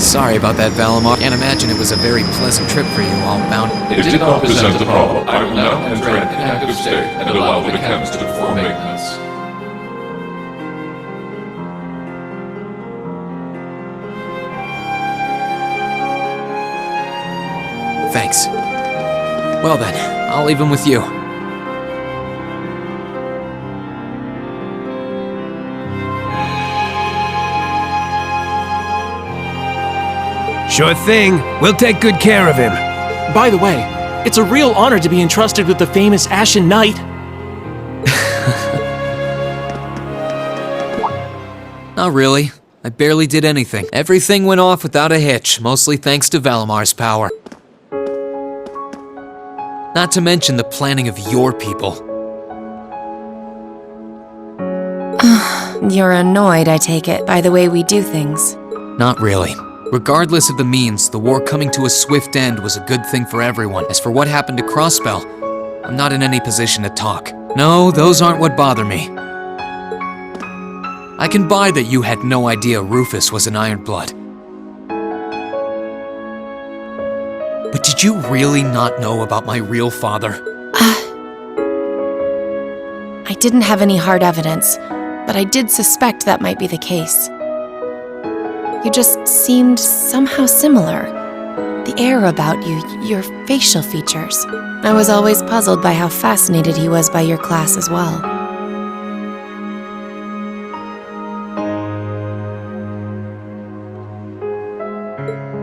Sorry about that, Valimar. Can't imagine it was a very pleasant trip for you all bound. It did not present a problem. I will now enter an inactive state and allow the chems to perform maintenance. Thanks. Well then, I'll leave him with you. Sure thing. We'll take good care of him. By the way, it's a real honor to be entrusted with the famous Ashen Knight. Not really. I barely did anything. Everything went off without a hitch, mostly thanks to Valamar's power. Not to mention the planning of your people. You're annoyed, I take it, by the way we do things. Not really. Regardless of the means, the war coming to a swift end was a good thing for everyone. As for what happened to Crossbell, I'm not in any position to talk. No, those aren't what bother me. I can buy that you had no idea Rufus was an Ironblood. But did you really not know about my real father? I didn't have any hard evidence, but I did suspect that might be the case. You just seemed somehow similar. The air about you, your facial features. I was always puzzled by how fascinated he was by your class as well.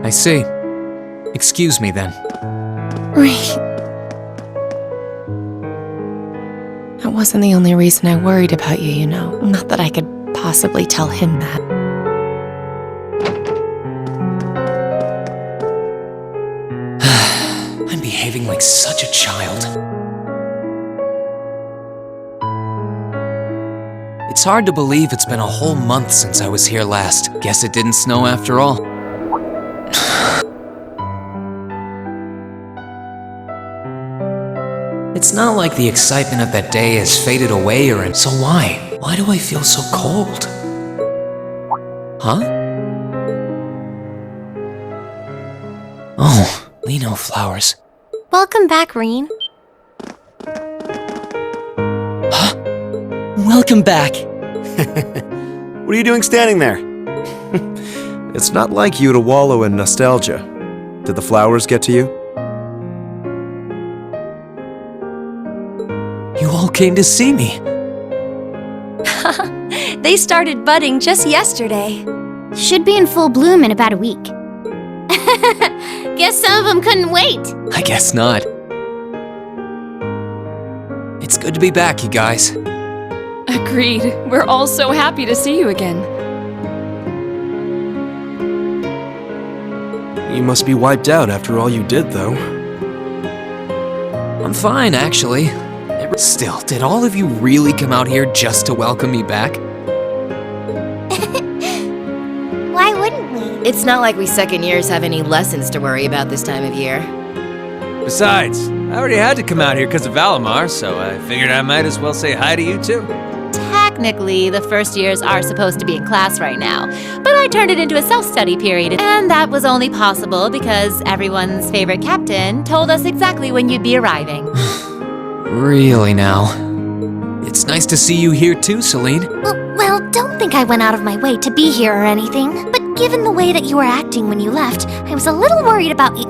I see. Excuse me then. Right. That wasn't the only reason I worried about you, you know. Not that I could possibly tell him that. I'm behaving like such a child. It's hard to believe it's been a whole month since I was here last. Guess it didn't snow after all. It's not like the excitement of that day has faded away or so why? Why do I feel so cold? Huh? Oh, Lino flowers. Welcome back, Reen. Huh? Welcome back. What are you doing standing there? It's not like you to wallow in nostalgia. Did the flowers get to you? You all came to see me. They started budding just yesterday. Should be in full bloom in about a week. Guess some of them couldn't wait. I guess not. It's good to be back, you guys. Agreed. We're all so happy to see you again. You must be wiped out after all you did, though. I'm fine, actually. Still, did all of you really come out here just to welcome me back? Why wouldn't we? It's not like we second years have any lessons to worry about this time of year. Besides, I already had to come out here because of Valimar, so I figured I might as well say hi to you too. Technically, the first years are supposed to be in class right now, but I turned it into a self-study period, and that was only possible because everyone's favorite captain told us exactly when you'd be arriving. Really now? It's nice to see you here too, Celine. Well, don't think I went out of my way to be here or anything, but given the way that you were acting when you left, I was a little worried about you.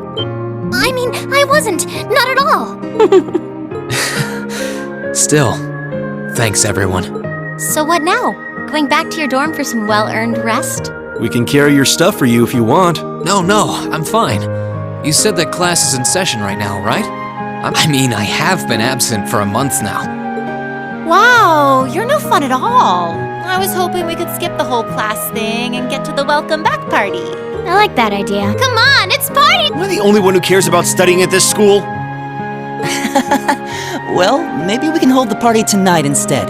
I mean, I wasn't. Not at all. Still, thanks everyone. So what now? Going back to your dorm for some well-earned rest? We can carry your stuff for you if you want. No, I'm fine. You said that class is in session right now, right? I mean, I have been absent for a month now. Wow, you're no fun at all. I was hoping we could skip the whole class thing and get to the welcome back party. I like that idea. Come on, it's party! Am I the only one who cares about studying at this school? Well, maybe we can hold the party tonight instead.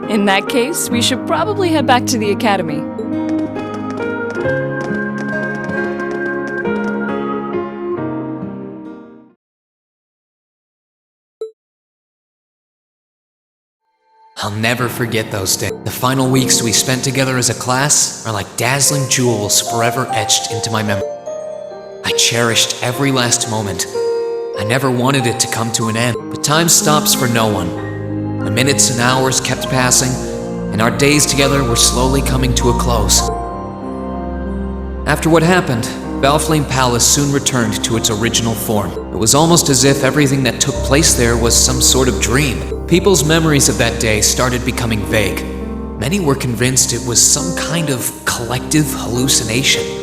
In that case, we should probably head back to the academy. I'll never forget those days. The final weeks we spent together as a class are like dazzling jewels forever etched into my memory. I cherished every last moment. I never wanted it to come to an end, but time stops for no one. The minutes and hours kept passing, and our days together were slowly coming to a close. After what happened, Valflame Palace soon returned to its original form. It was almost as if everything that took place there was some sort of dream. People's memories of that day started becoming vague. Many were convinced it was some kind of collective hallucination.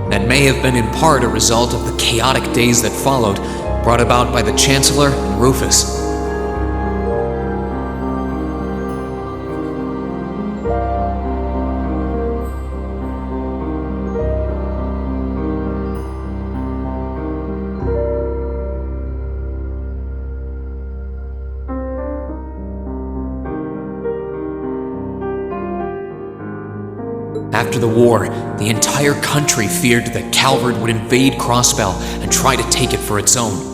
That may have been in part a result of the chaotic days that followed, brought about by the Chancellor and Rufus. After the war, the entire country feared that Calvard would invade Crossbell and try to take it for its own.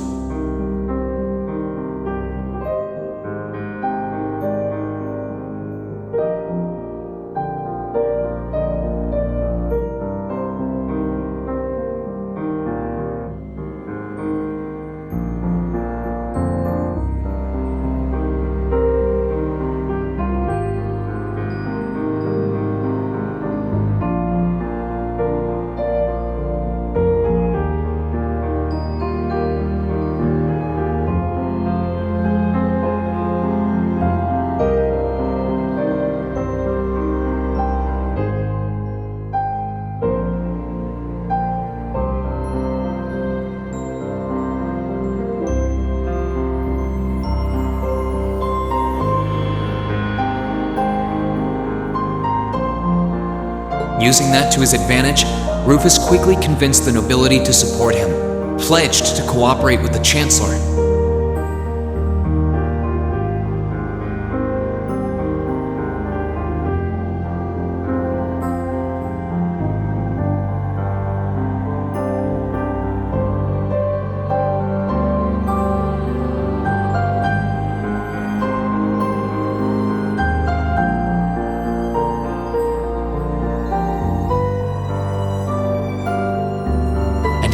Using that to his advantage, Rufus quickly convinced the nobility to support him, pledged to cooperate with the Chancellor.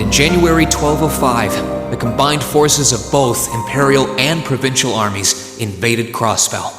In January 1205, the combined forces of both Imperial and Provincial armies invaded Crossbell.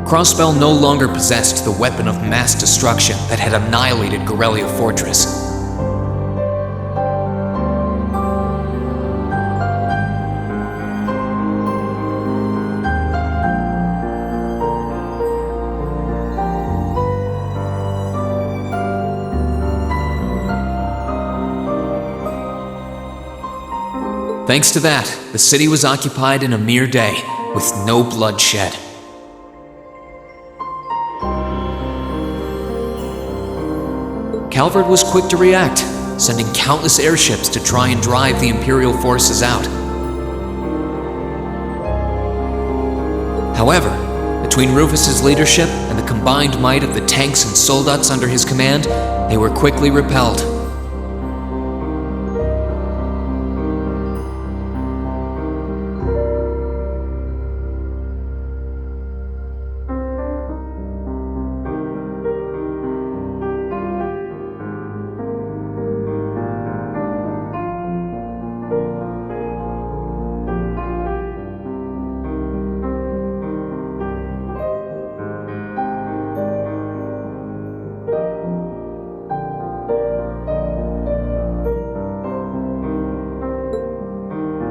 Crossbell no longer possessed the weapon of mass destruction that had annihilated Gorelia Fortress. Thanks to that, the city was occupied in a mere day, with no bloodshed. Calvert was quick to react, sending countless airships to try and drive the Imperial forces out. However, between Rufus's leadership and the combined might of the tanks and soldats under his command, they were quickly repelled.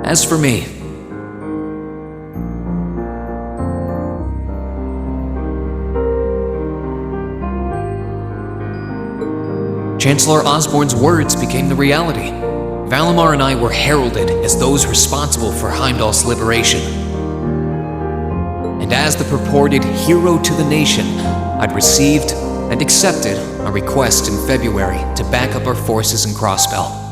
As for me, Chancellor Osborne's words became the reality. Valimar and I were heralded as those responsible for Heimdall's liberation. And as the purported hero to the nation, I'd received and accepted a request in February to back up our forces in Crossbell.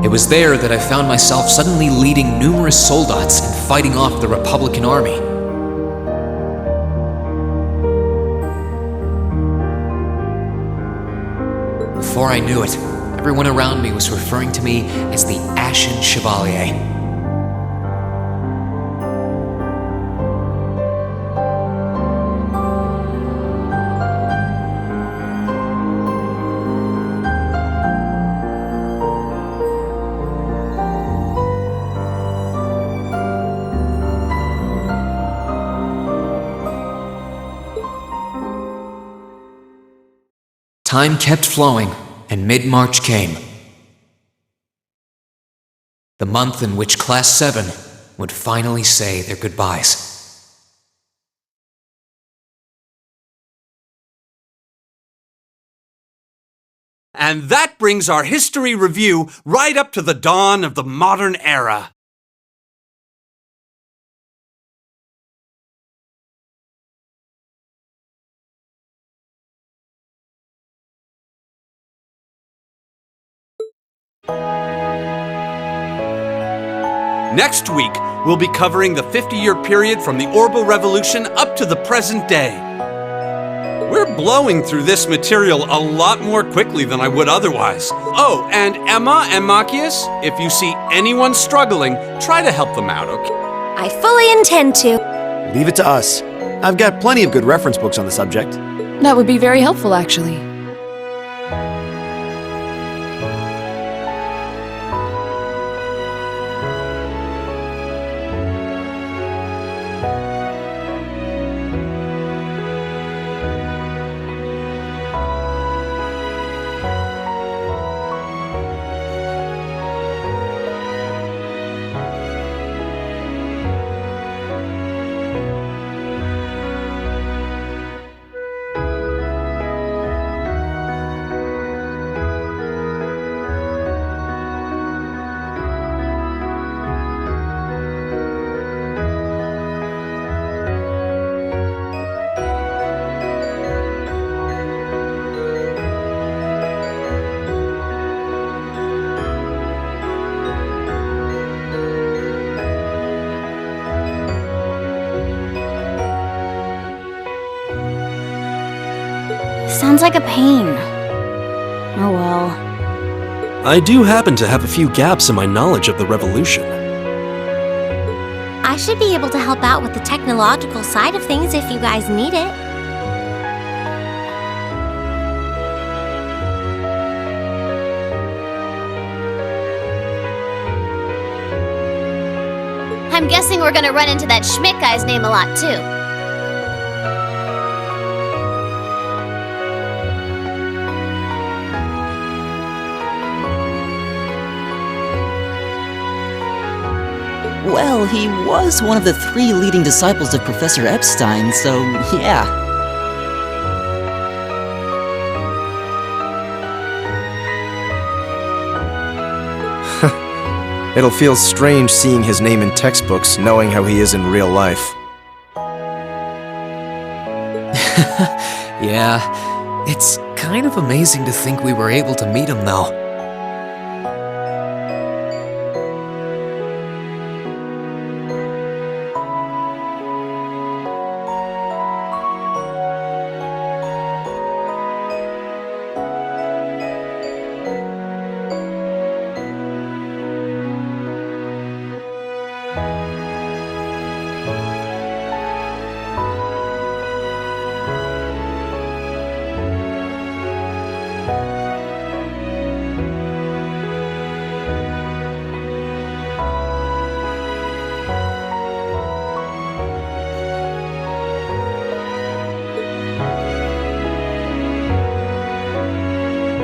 It was there that I found myself suddenly leading numerous soldats and fighting off the Republican army. Before I knew it, everyone around me was referring to me as the Ashen Chevalier. Time kept flowing, and mid-March came. The month in which Class 7 would finally say their goodbyes. And that brings our history review right up to the dawn of the modern era. Next week, we'll be covering the 50-year period from the Orbital Revolution up to the present day. We're blowing through this material a lot more quickly than I would otherwise. Oh, and Emma and Machias, if you see anyone struggling, try to help them out, okay? I fully intend to. Leave it to us. I've got plenty of good reference books on the subject. That would be very helpful, actually. Sounds like a pain. Oh well. I do happen to have a few gaps in my knowledge of the Revolution. I should be able to help out with the technological side of things if you guys need it. I'm guessing we're gonna run into that Schmidt guy's name a lot, too. Well, he was one of the 3 leading disciples of Professor Epstein, so yeah. It'll feel strange seeing his name in textbooks, knowing how he is in real life. Yeah, it's kind of amazing to think we were able to meet him, though.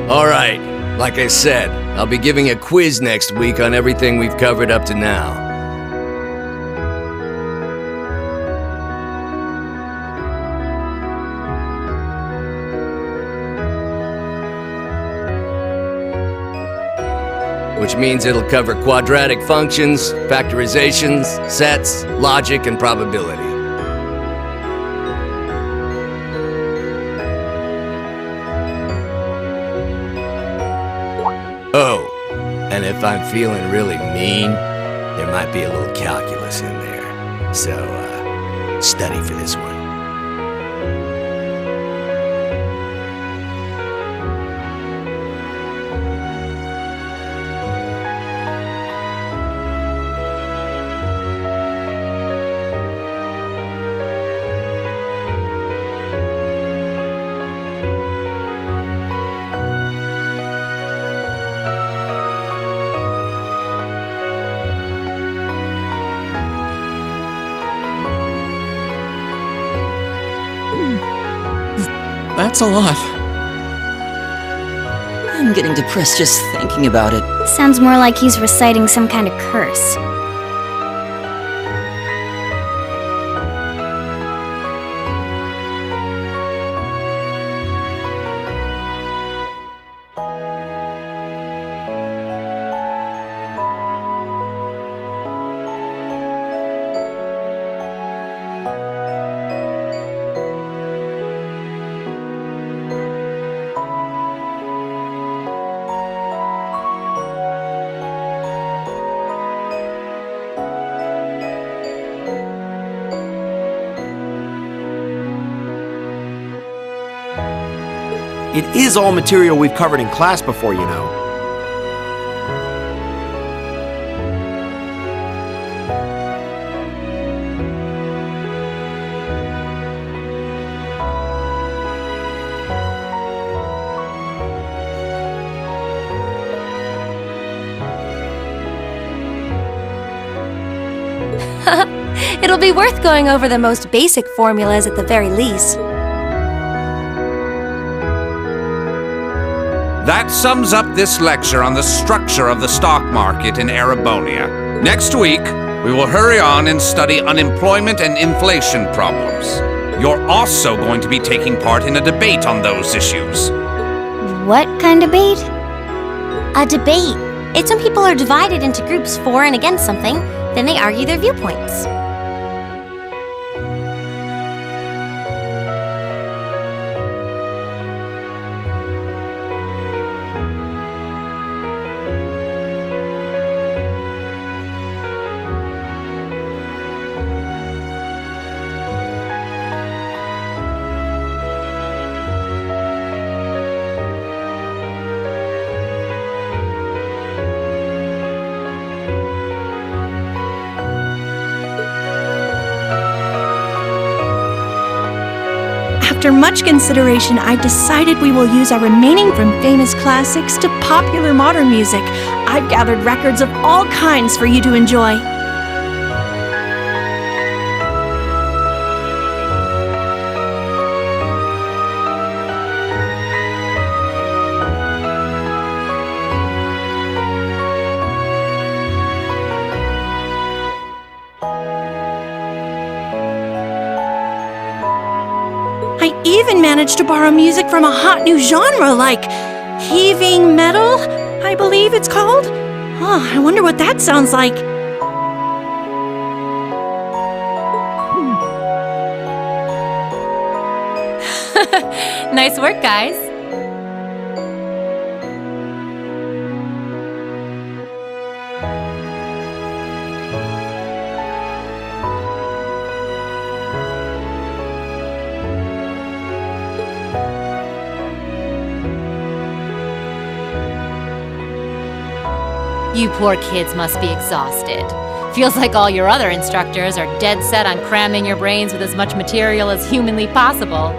Alright, like I said, I'll be giving a quiz next week on everything we've covered up to now. Which means it'll cover quadratic functions, factorizations, sets, logic, and probability. Oh, and if I'm feeling really mean, there might be a little calculus in there. So, study for this one. That's a lot. I'm getting depressed just thinking about it. Sounds more like he's reciting some kind of curse. It is all material we've covered in class before, you know. It'll be worth going over the most basic formulas at the very least. That sums up this lecture on the structure of the stock market in Erebonia. Next week, we will hurry on and study unemployment and inflation problems. You're also going to be taking part in a debate on those issues. What kind of debate? A debate. It's when people are divided into groups for and against something, then they argue their viewpoints. After much consideration, I decided we will use our remaining from famous classics to popular modern music. I've gathered records of all kinds for you to enjoy. I even managed to borrow music from a hot new genre like heaving metal, I believe it's called. Oh, I wonder what that sounds like. Nice work, guys. You poor kids must be exhausted. Feels like all your other instructors are dead set on cramming your brains with as much material as humanly possible.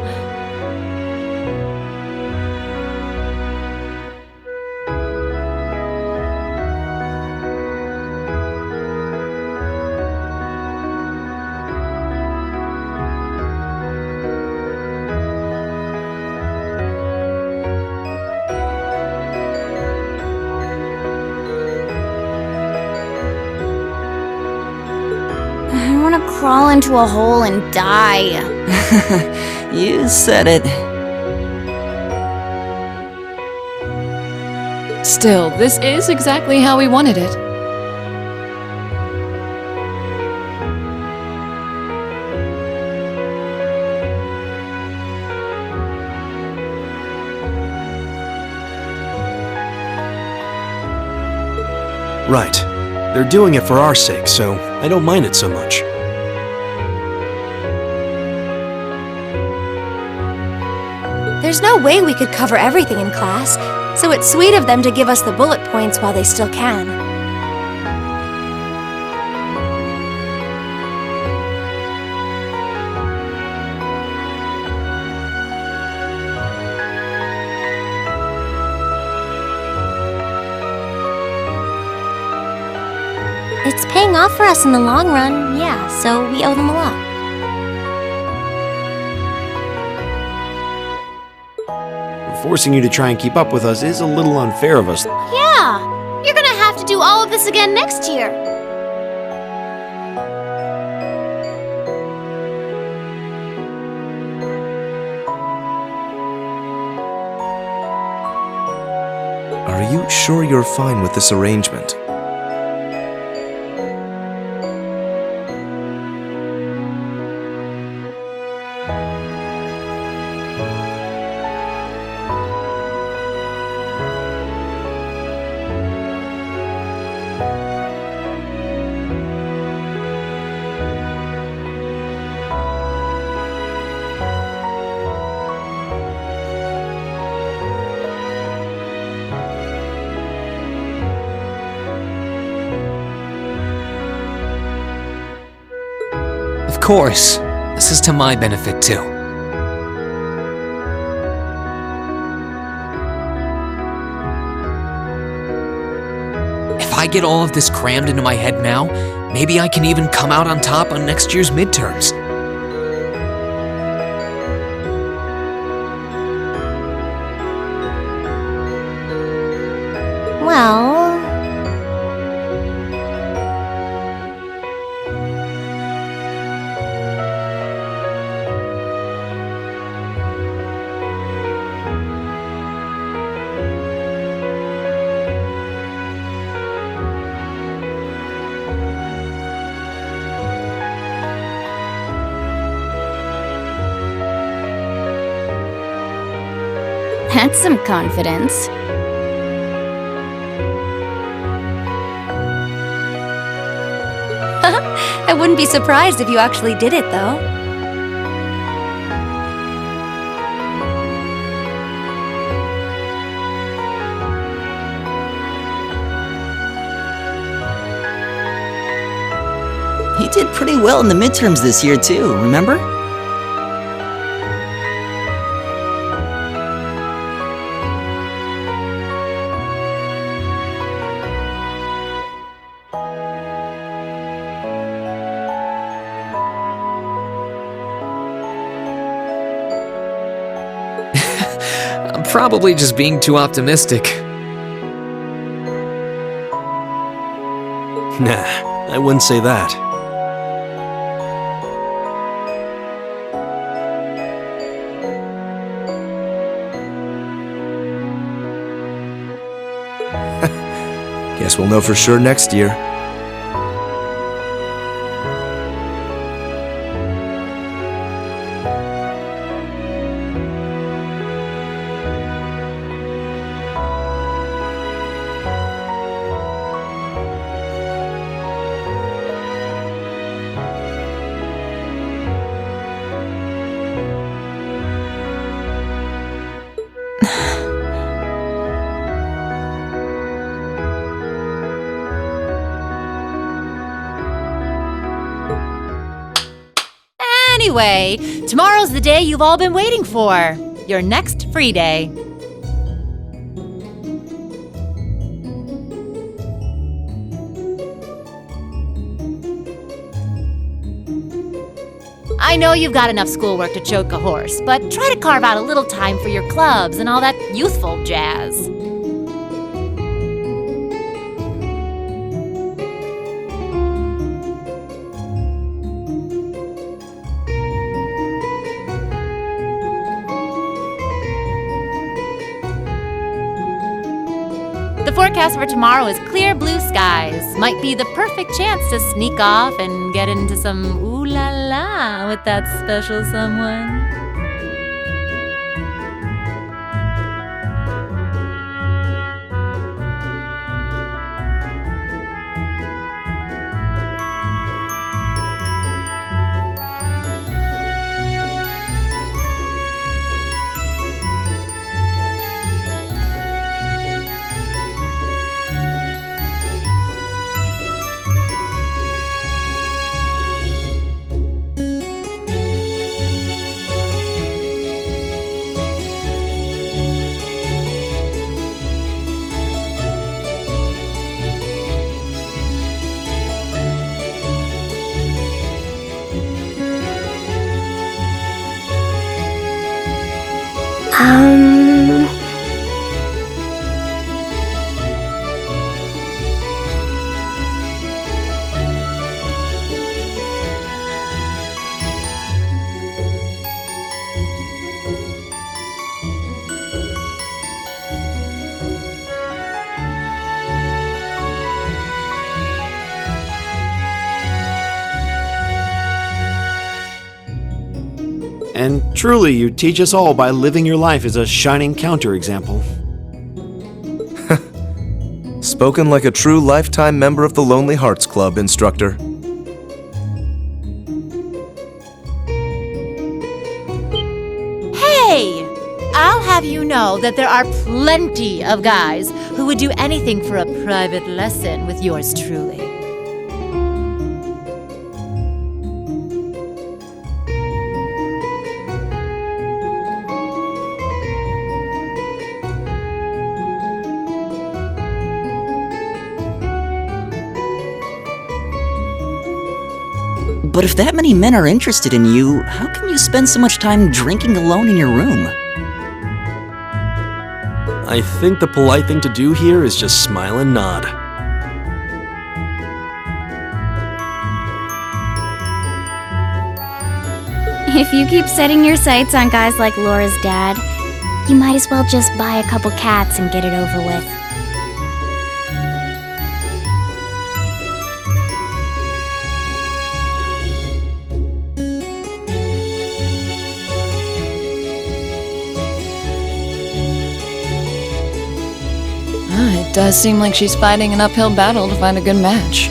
I want to crawl into a hole and die. You said it. Still, this is exactly how we wanted it. Right. They're doing it for our sake, so I don't mind it so much. There's no way we could cover everything in class, so it's sweet of them to give us the bullet points while they still can. It's paying off for us in the long run, yeah, so we owe them a lot. Forcing you to try and keep up with us is a little unfair of us. Yeah! You're gonna have to do all of this again next year! Are you sure you're fine with this arrangement? Of course. This is to my benefit, too. If I get all of this crammed into my head now, maybe I can even come out on top on next year's midterms. Well... That's some confidence. I wouldn't be surprised if you actually did it, though. He did pretty well in the midterms this year, too, remember? I'm probably just being too optimistic. Nah, I wouldn't say that. Guess we'll know for sure next year. Anyway, tomorrow's the day you've all been waiting for. Your next free day. I know you've got enough schoolwork to choke a horse, but try to carve out a little time for your clubs and all that youthful jazz. The forecast for tomorrow is clear blue skies. Might be the perfect chance to sneak off and get into some ooh la la with that special someone. And truly, you teach us all by living your life as a shining counterexample. Spoken like a true lifetime member of the Lonely Hearts Club, instructor. Hey! I'll have you know that there are plenty of guys who would do anything for a private lesson with yours truly. But if that many men are interested in you, how come you spend so much time drinking alone in your room? I think the polite thing to do here is just smile and nod. If you keep setting your sights on guys like Laura's dad, you might as well just buy a couple cats and get it over with. It does seem like she's fighting an uphill battle to find a good match.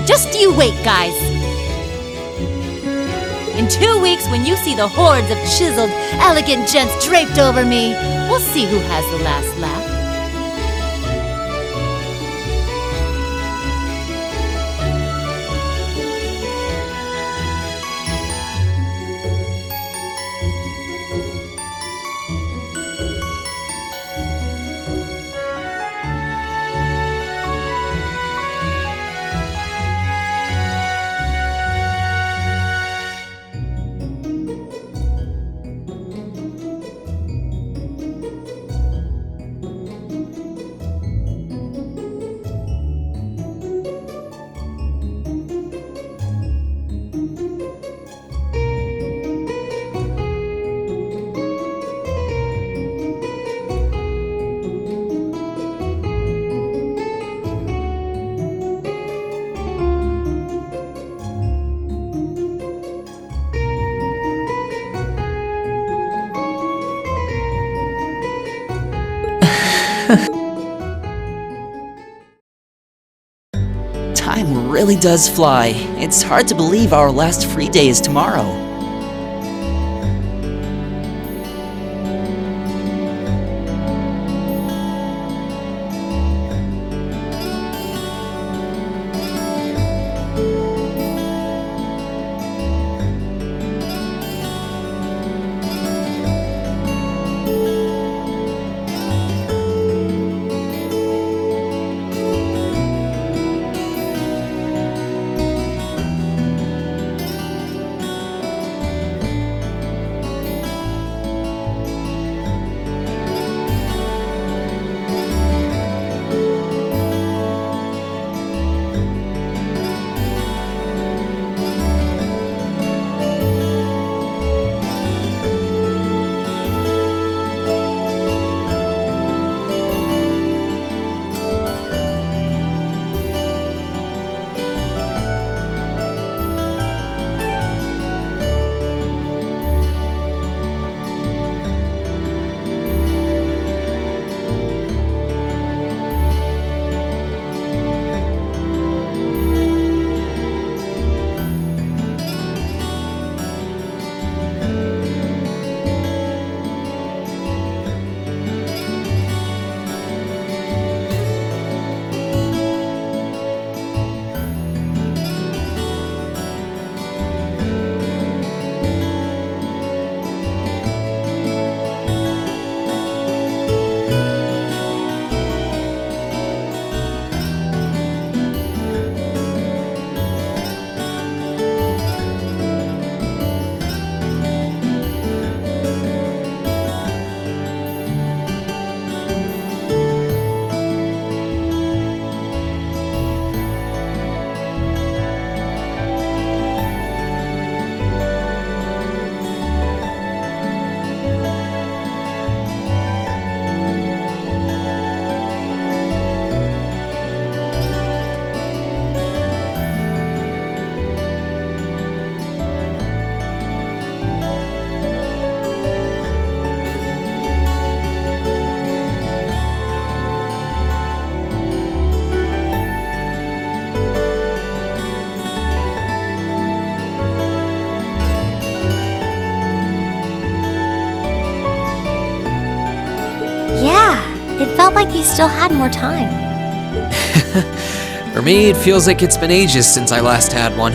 Just you wait, guys. In 2 weeks, when you see the hordes of chiseled, elegant gents draped over me, we'll see who has the last laugh. really does fly. It's hard to believe our last free day is tomorrow. It felt like you still had more time. For me, it feels like it's been ages since I last had one.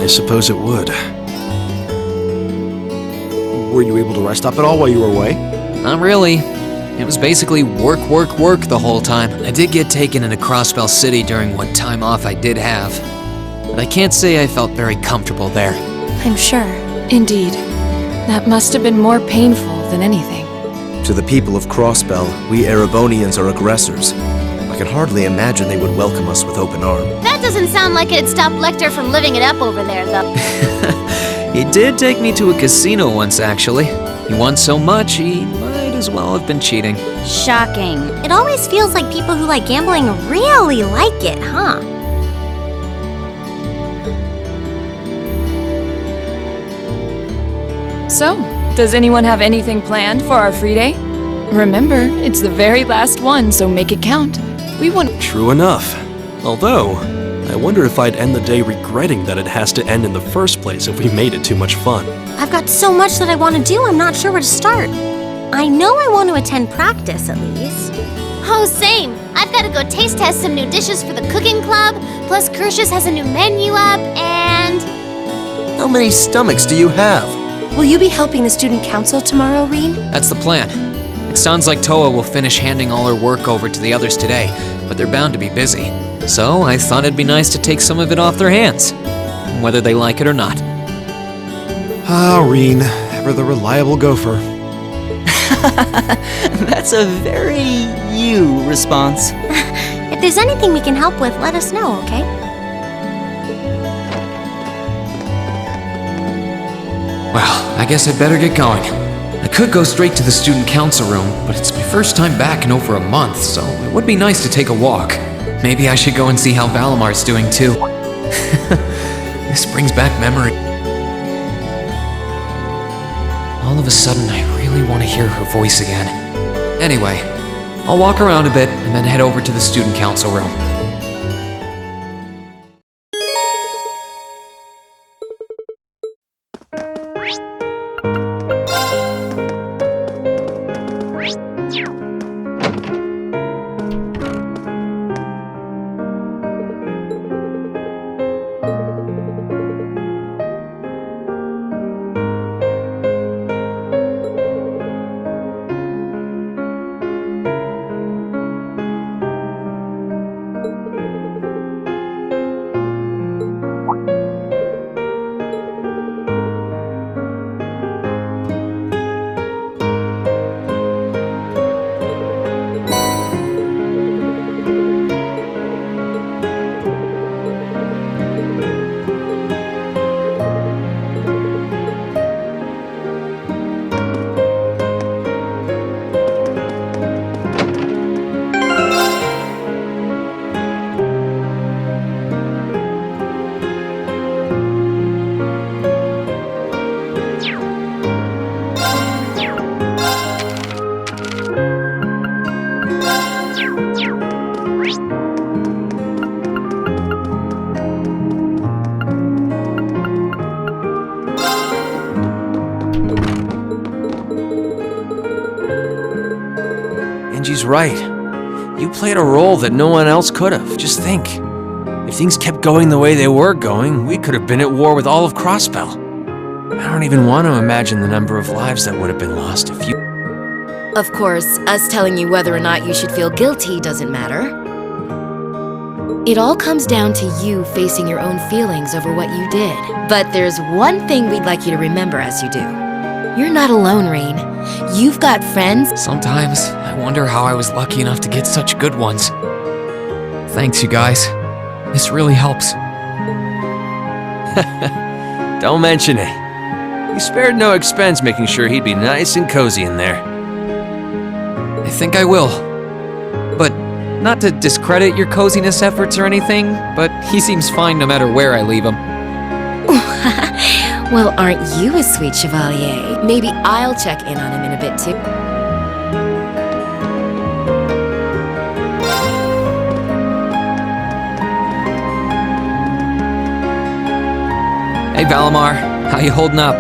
I suppose it would. Were you able to rest up at all while you were away? Not really. It was basically work, work, work the whole time. I did get taken into Crossbell City during what time off I did have, but I can't say I felt very comfortable there. I'm sure. Indeed. That must have been more painful than anything. To the people of Crossbell, we Erebonians are aggressors. I can hardly imagine they would welcome us with open arms. That doesn't sound like it'd stop Lecter from living it up over there, though. He did take me to a casino once, actually. He won so much, he might as well have been cheating. Shocking. It always feels like people who like gambling really like it, huh? So, does anyone have anything planned for our free day? Remember, it's the very last one, so make it count. We want. True enough. Although, I wonder if I'd end the day regretting that it has to end in the first place if we made it too much fun. I've got so much that I want to do, I'm not sure where to start. I know I want to attend practice, at least. Oh, same. I've got to go taste test some new dishes for the cooking club, plus Kirsch's has a new menu up, and... How many stomachs do you have? Will you be helping the student council tomorrow, Rean? That's the plan. It sounds like Toa will finish handing all her work over to the others today, but they're bound to be busy. So I thought it'd be nice to take some of it off their hands, whether they like it or not. Ah, Rean, ever the reliable gopher. That's a very you response. It If there's anything we can help with, let us know, okay? Well, I guess I'd better get going. I could go straight to the student council room, but it's my first time back in over a month, so it would be nice to take a walk. Maybe I should go and see how Valamar's doing too. This brings back memory. All of a sudden, I really want to hear her voice again. Anyway, I'll walk around a bit and then head over to the student council room. Angie's right. You played a role that no one else could have. Just think. If things kept going the way they were going, we could have been at war with all of Crossbell. I don't even want to imagine the number of lives that would have been lost if you... Of course, us telling you whether or not you should feel guilty doesn't matter. It all comes down to you facing your own feelings over what you did. But there's one thing we'd like you to remember as you do. You're not alone, Rain. You've got friends. Sometimes I wonder how I was lucky enough to get such good ones. Thanks, you guys. This really helps. Don't mention it. You spared no expense making sure he'd be nice and cozy in there. I think I will. But not to discredit your coziness efforts or anything, but he seems fine no matter where I leave him. Well, aren't you a sweet chevalier? Maybe I'll check in on him in a bit too. Hey Valamar, how you holding up?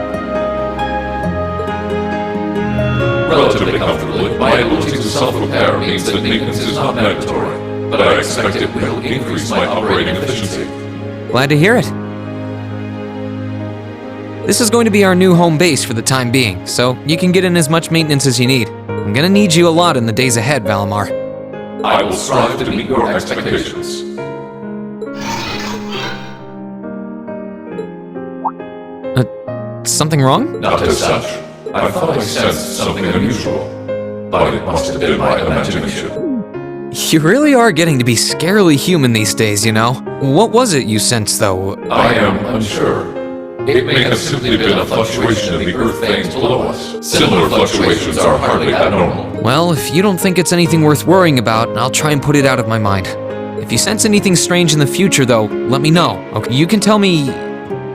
Relatively comfortably, my ability to self-repair means that maintenance is not mandatory, but I expect it will increase my operating efficiency. Glad to hear it. This is going to be our new home base for the time being, so you can get in as much maintenance as you need. I'm gonna need you a lot in the days ahead, Valamar. I will strive to meet your expectations. Something wrong? Not as such. I thought I sensed something unusual, but it must have been my imagination. You really are getting to be scarily human these days, you know? What was it you sensed, though? I am unsure. It may have simply been a fluctuation in the earth veins below us. Similar fluctuations are hardly abnormal. Well, if you don't think it's anything worth worrying about, I'll try and put it out of my mind. If you sense anything strange in the future, though, let me know. Okay, you can tell me...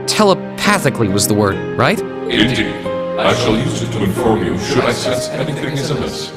telepathically was the word, right? Indeed. I shall use it to inform you should I sense anything is amiss.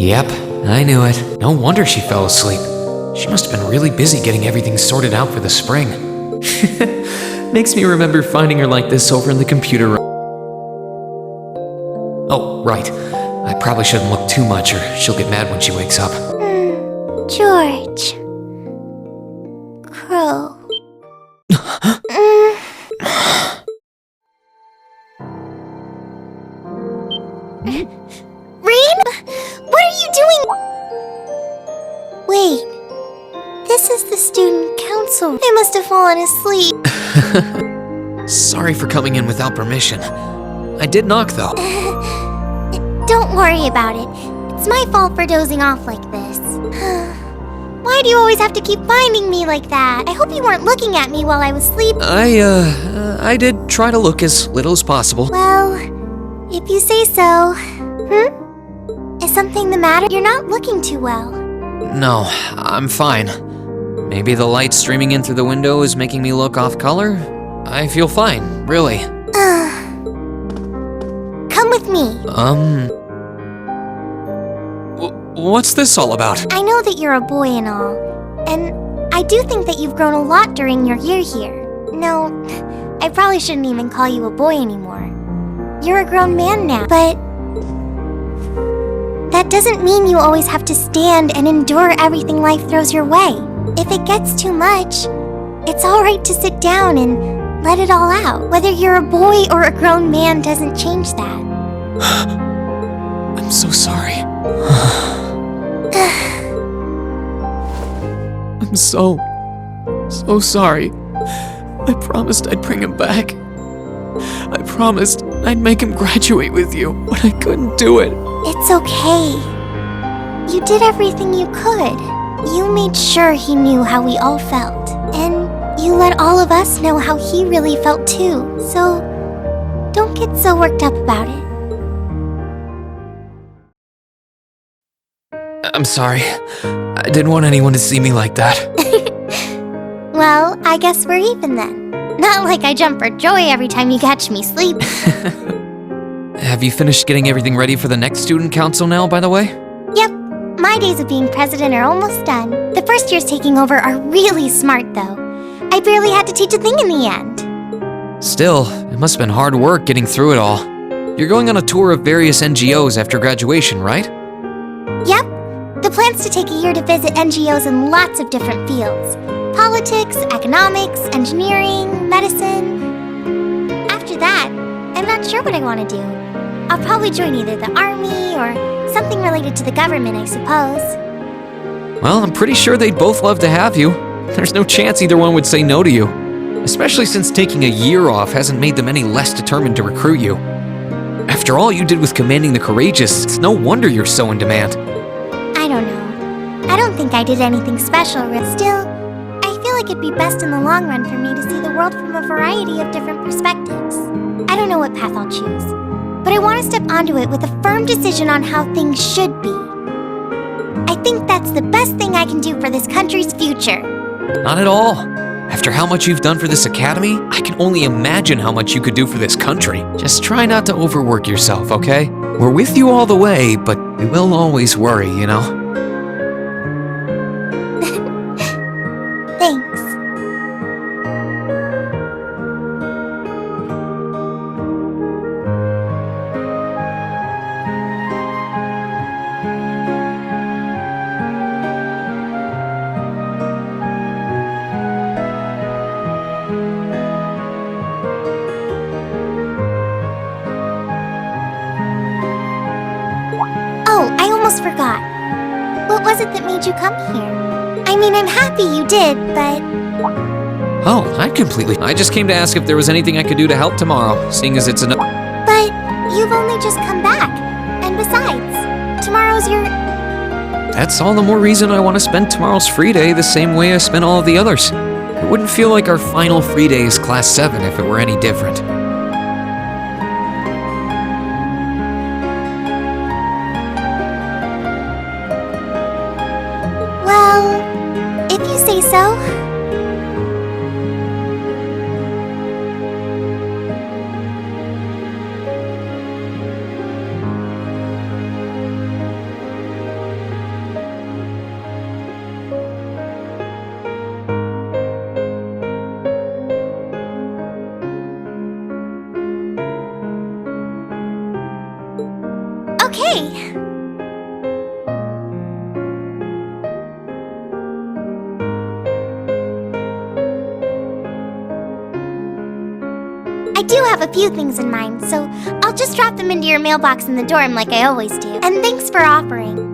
Yep, I knew it. No wonder she fell asleep. She must have been really busy getting everything sorted out for the spring. Makes me remember finding her like this over in the computer room. Oh, right. I probably shouldn't look too much or she'll get mad when she wakes up. George. Crow. Rain? What are you doing? Wait. This is the student council. I must have fallen asleep. Sorry for coming in without permission. I did knock, though. Don't worry about it. It's my fault for dozing off like this. Why do you always have to keep finding me like that? I hope you weren't looking at me while I was sleeping. I did try to look as little as possible. Well, if you say so. Is something the matter? You're not looking too well. No, I'm fine. Maybe the light streaming in through the window is making me look off color? I feel fine, really. Come with me. What's this all about? I know that you're a boy and all, and I do think that you've grown a lot during your year here. No, I probably shouldn't even call you a boy anymore. You're a grown man now, but that doesn't mean you always have to stand and endure everything life throws your way. If it gets too much, it's alright to sit down and let it all out. Whether you're a boy or a grown man doesn't change that. I'm so sorry. I'm so sorry. I promised I'd bring him back. I promised I'd make him graduate with you, but I couldn't do it. It's okay. You did everything you could. You made sure he knew how we all felt. And you let all of us know how he really felt too. So don't get so worked up about it. I'm sorry. I didn't want anyone to see me like that. Well, I guess we're even then. Not like I jump for joy every time you catch me sleeping. Have you finished getting everything ready for the next student council now, by the way? Yep. My days of being president are almost done. The first years taking over are really smart, though. I barely had to teach a thing in the end. Still, it must have been hard work getting through it all. You're going on a tour of various NGOs after graduation, right? Yep. The plan's to take a year to visit NGOs in lots of different fields. Politics, economics, engineering, medicine. After that, I'm not sure what I want to do. I'll probably join either the army or something related to the government, I suppose. Well, I'm pretty sure they'd both love to have you. There's no chance either one would say no to you. Especially since taking a year off hasn't made them any less determined to recruit you. After all you did with commanding the Courageous, it's no wonder you're so in demand. I don't know. I don't think I did anything special, Still, I feel like it'd be best in the long run for me to see the world from a variety of different perspectives. I don't know what path I'll choose, but I want to step onto it with a firm decision on how things should be. I think that's the best thing I can do for this country's future. Not at all. After how much you've done for this academy, I can only imagine how much you could do for this country. Just try not to overwork yourself, okay? We're with you all the way, but we will always worry, you know? Thanks. Oh, I almost forgot. What was it that made you come here? I mean, I'm happy you did, but... Oh, I just came to ask if there was anything I could do to help tomorrow, seeing as it's But you've only just come back. And besides, tomorrow's your... That's all the more reason I want to spend tomorrow's free day the same way I spent all of the others. It wouldn't feel like our final free day is Class 7 if it were any different. Well, if you say so. Hey! I do have a few things in mind, so I'll just drop them into your mailbox in the dorm like I always do. And thanks for offering.